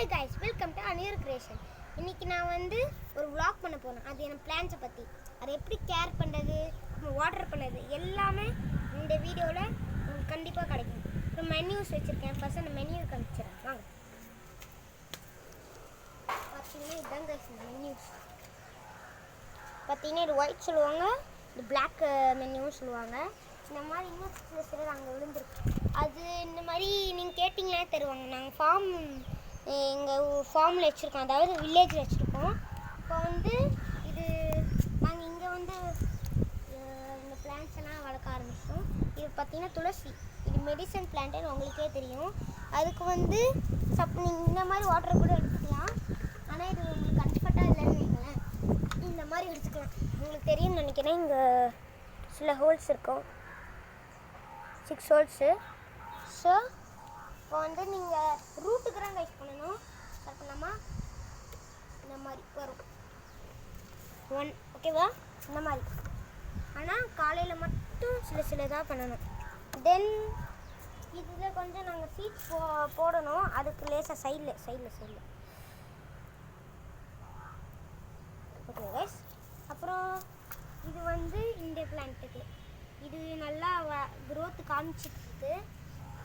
Hi guys, welcome to Aniyar creation. இன்றைக்கி நான் வந்து ஒரு vlog பண்ண போனேன். அது என் பிளான்ஸை பற்றி, அதை எப்படி கேர் பண்ணுறது, வாட்டர் பண்ணுறது எல்லாமே இந்த வீடியோவில் உங்களுக்கு கண்டிப்பாக கிடைக்கும். இப்போ மெனியூஸ் வச்சுருக்கேன். ஃபஸ்ட் அந்த மெனியூ காமிச்சிடறேன் வாங்க. பார்த்தீங்கன்னா இதுதான் கைஸ் இந்த மெனியூஸ். பார்த்தீங்கன்னா இது ஒயிட் சொல்லுவாங்க, இது பிளாக் மெனியூ சொல்லுவாங்க. இந்த மாதிரி இன்னும் சிலர் அங்கே விழுந்துருக்கு. அது இந்த மாதிரி நீங்கள் கேட்டிங்களே தருவாங்க. நாங்கள் எங்கள் ஃபார்மில் வச்சுருக்கோம், அதாவது வில்லேஜில் வச்சுருக்கோம். இப்போ வந்து இது நாங்கள் இங்கே வந்து இந்த பிளான்ட்ஸ் எல்லாம் வளர்க்க ஆரம்பிச்சோம். இது பார்த்திங்கன்னா துளசி, இது மெடிசன் பிளான்ட்டுன்னு உங்களுக்கே தெரியும். அதுக்கு வந்து நீங்கள் இந்த மாதிரி வாட்டர் கூட எடுத்துக்கலாம். ஆனால் இது உங்களுக்கு கம்ஃபர்ட்டாக இல்லைன்னு நினைக்கிறேன். இந்த மாதிரி எடுத்துக்கலாம். உங்களுக்கு தெரியும்னு நினைக்கிறேன். இங்கே சில ஹோல்ஸ் இருக்கும், 6 ஹோல்ஸு. ஸோ இப்போ வந்து நீங்கள் ரூட்டுக்கு தான் கைஸ் பண்ணணும். ஸ்டார்ட் பண்ணலாமா? இந்த மாதிரி வரும் 1, ஓகேவா? இந்த மாதிரி. ஆனால் காலையில் மட்டும் சில இதாக பண்ணணும். தென் இதில் கொஞ்சம் நாங்கள் சீட்ஸ் போடணும். அதுக்கு லேசாக சைடில் ஓகே கைஸ். அப்புறம் இது வந்து இந்த பிளான்ட்டுக்கு இது நல்லா க்ரோத்து காமிச்சிட்டு,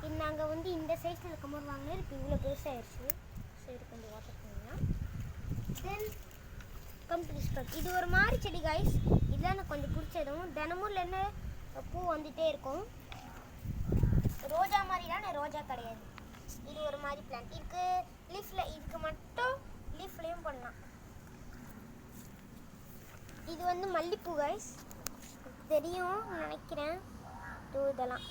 இது நாங்கள் வந்து இந்த சைஸில் இருக்கும்போது வாங்கினது இப்போ இவ்வளோ பெருசாகிடுச்சு. ஸோ இது கொஞ்சம் வாட்டர் பண்ணிங்கன்னா தென் கம்ப்ளீட். இது ஒரு மாதிரி செடி கைஸ். இதெல்லாம் எனக்கு கொஞ்சம் பிடிச்சதும். தினமும் என்ன பூ வந்துகிட்டே இருக்கும். ரோஜா மாதிரிலாம் ரோஜா கிடையாது. இது ஒரு மாதிரி பிளான்ட். இதுக்கு லீஃபில், இதுக்கு மட்டும் லீஃப்லேயும் பண்ணலாம். இது வந்து மல்லிப்பூ கைஸ், தெரியும் நினைக்கிறேன். இதெல்லாம்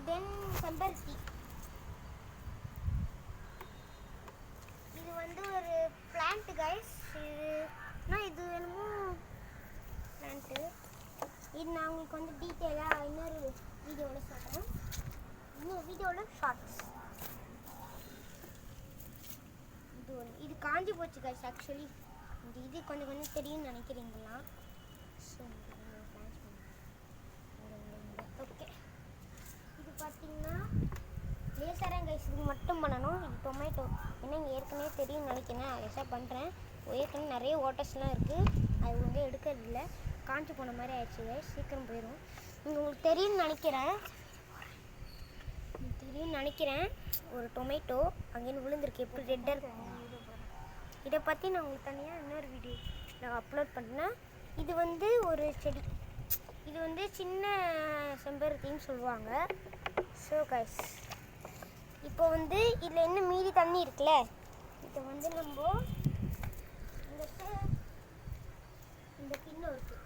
தென் செம்பருத்தி. இது வந்து ஒரு பிளான்ட்டு கைஸ். இது என்னமோ பிளான்ட்டு. இது நான் உங்களுக்கு வந்து டீட்டெயிலாக இன்னொரு வீடியோவில் சொல்கிறேன். இன்னொரு வீடியோவில் ஷார்ட்ஸ். இது காஞ்சி போச்சு கைஸ். ஆக்சுவலி இது கொஞ்சம் தெரியும்னு நினைக்கிறீங்களா? So okay. இது பார்த்தீங்கன்னா லேசாக கைஸ், இது மட்டும் பண்ணணும். இது டொமேட்டோ. ஏன்னா இங்கே ஏற்கனவே தெரியும்னு நினைக்கிறேன், லேசாக பண்ணுறேன். ஏற்கனவே நிறைய வாட்டர்ஸ்லாம் இருக்குது, அது வந்து எடுக்கிறது இல்லை. காஞ்சி போன மாதிரி ஆயிடுச்சு கைஸ், சீக்கிரம் போயிடும். இங்கே உங்களுக்கு தெரியும்னு நினைக்கிறேன். ஒரு டொமேட்டோ அங்கேருந்து விழுந்திருக்கு, எப்படி ரெட்டாக இருக்கும். இதை பற்றி நான் உங்களுக்கு தனியாக இன்னொரு வீடியோ நான் அப்லோட் பண்ணேன். இது வந்து ஒரு செடி. இது வந்து சின்ன செம்பருத்தின்னு சொல்லுவாங்க. ஸோ கைஸ், இப்போ வந்து இதில் என்ன மீதி தண்ணி இருக்குல்ல, இதை வந்து நம்ம இந்த கிண்ணம் இருக்குது,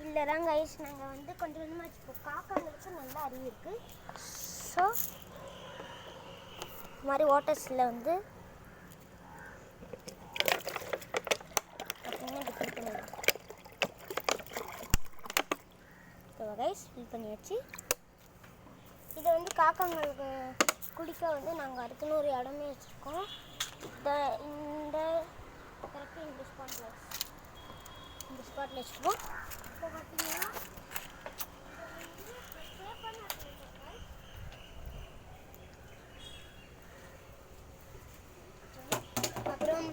இல்லை தான் கைஸ். நாங்கள் வந்து கொஞ்சம் கொஞ்சமாக வச்சுப்போம். காக்காங்களுக்கு நல்லா அறிவு இருக்குது. ஸோ இந்த மாதிரி வாட்டர்ஸில் வந்து கைஸ் ஃபில் பண்ணியாச்சு. இதை வந்து காக்காங்களுக்கு குடிக்க வந்து நாங்கள் அதுக்குன்னு ஒரு இடமே வச்சுருக்கோம். இந்த ஸ்பாட்டில் வச்சுருக்கோம். இப்போ பார்த்தீங்கன்னா அப்புறம்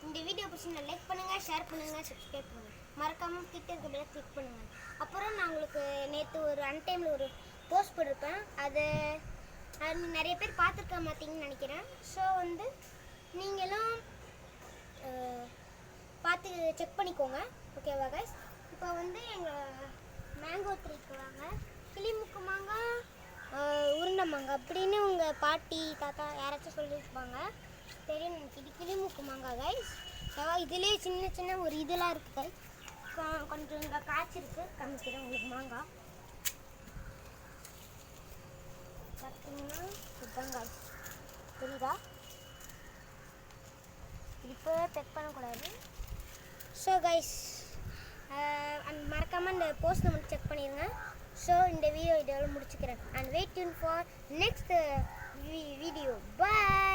இந்த வீடியோ பிடிச்சிருந்தா லைக் பண்ணுங்கள், ஷேர் பண்ணுங்கள், சப்ஸ்கிரைப் பண்ணுங்கள். மறக்காமல் கிட்ட இருக்க பெல்லை கிளிக் பண்ணுங்கள். அப்புறம் நான் உங்களுக்கு நேற்று ஒரு அன்டைமில் ஒரு போஸ்ட் போட்டிருப்பேன். அது நிறைய பேர் பார்த்துருக்க மாட்டீங்கன்னு நினைக்கிறேன். ஸோ வந்து நீங்களும் பார்த்து செக் பண்ணிக்கோங்க, ஓகேவா கைஸ்? இப்போ வந்து எங்கள் மேங்கோ ட்ரீக்கு வாங்க. கிளிமுக்கு மாங்காய், உருண்டை மாங்காய் அப்படின்னு உங்கள் பாட்டி தாத்தா யாராச்சும் சொல்லியிருப்பாங்க, தெரியும். இது கிளிமுக்கு மாங்காய் கைஸ். இதுலேயே சின்ன ஒரு இதெல்லாம் இருக்குது. கொஞ்சம் இங்கே காய்ச்சிருக்கு, காமிக்கிறேன் உங்களுக்கு. மாங்காய் பார்த்தீங்கன்னா இதுதான் கைஸ், தெரியுதா? இப்போ பெக் பண்ணக்கூடாது. ஸோ கைஸ், மறக்காமல் இந்த போஸ்ட்டை மட்டும் செக் பண்ணிடுங்க. ஸோ இந்த வீடியோ இதோட முடிச்சுக்கிறேன். And wait tune for next video. Bye.